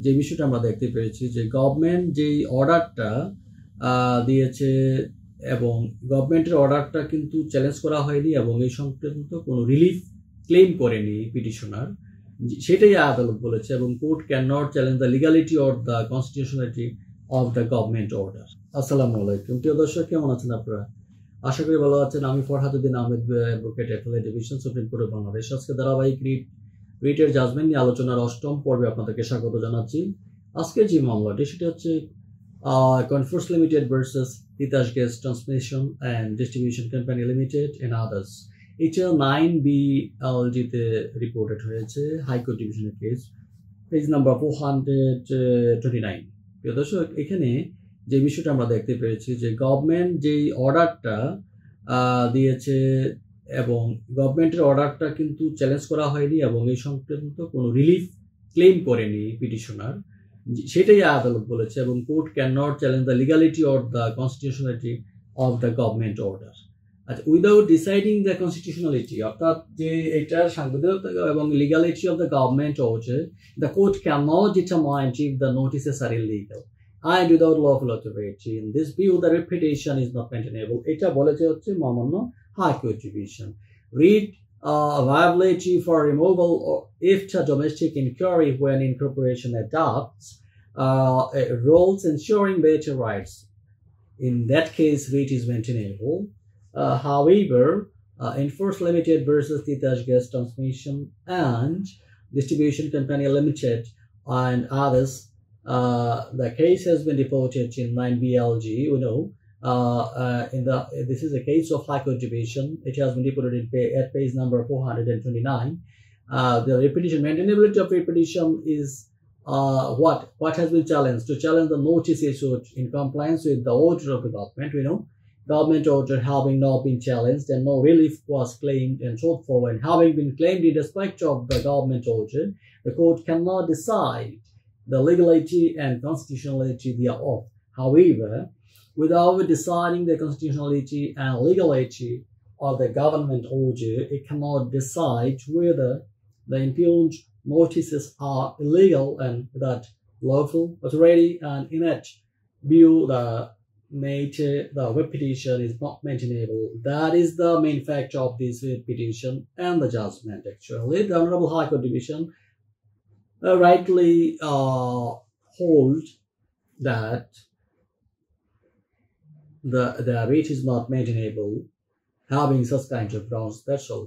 যে বিষয়টা আমরা দেখতে পেরেছি যে গভর্নমেন্ট যেই অর্ডারটা দিয়েছে এবং গভর্নমেন্টের অর্ডারটা কিন্তু চ্যালেঞ্জ করা হয়নি এবং এই সংক্রান্ত কোনো রিলিফ ক্লেম করেনি পিটিশনার, সেটাই আদালত বলেছে। এবং court can not challenge the legality or the constitutionality of the government order. আসসালামু আলাইকুম, প্রিয় দর্শক, কেমন আছেন আপনারা? আশা করি ভালো আছেন। আমি Farhaduddin Ahmed, advocate, appellate division, supreme court of Bangladesh. আজকে ধারাবাহিক রিটের জাজমেন্ট নিয়ে আলোচনার 8ম পর্বে আপনাদেরকে স্বাগত জানাচ্ছি। আজকের যে মামলাটি সেটা হচ্ছে Conforce limited versus Titas gas transmission and distribution company limited and others. এটা 9BLG-তে রিপোর্টেড হয়েছে, হাইকোর্ট ডিভিশনের কেস, পেজ নাম্বার 429। প্রিয় দর্শক, এখানে যে বিষয়টা আমরা দেখতে পেরেছি যে গভর্নমেন্ট যেই অর্ডারটা দিয়েছে এবং গভর্নমেন্টের অর্ডারটা কিন্তু চ্যালেঞ্জ করা হয়নি এবং এই সংক্রান্ত কোনো রিলিফ ক্লেম করেনি পিটিশনার, সেটাই আদালত বলেছে। এবং court can not challenge the legality or the constitutionality of the government order. আচ্ছা, উইদাউট ডিসাইডিং দ্য কনস্টিটিউশনালিটি, অর্থাৎ যে এটার সাংবিধানিকতা এবং legality of the government order, the court can not determine if the notices are illegal and without lawful authority. In this view, the reputation is not maintainable. এটা বলেছে হচ্ছে মহামান্য high court division. Read viability for removal or if the domestic inquiry when incorporation adopts roles ensuring better rights. In that case, read is maintainable. However, Enforce Limited versus Titas Gas Transmission and Distribution Company Limited and others, the case has been reported in 9BLG. We know this is a case of High Court division. It has been reported at page number 429. The repetition, maintainability of repetition is what has been challenged. To challenge the notice issued in compliance with the order of the government. We know government order having not been challenged and no relief was claimed and sought for, and having been claimed in respect of the government order, the court cannot decide the legality and constitutionality thereof. However, without deciding the constitutionality and legality of the government order, it cannot decide whether the impugned notices are illegal and that lawful authority, and in that view, the petition is not maintainable. That is the main fact of this petition and the judgment. Actually, the Honorable High Court Division rightly hold that the rate is not maintainable, having such kind of grounds. That's all.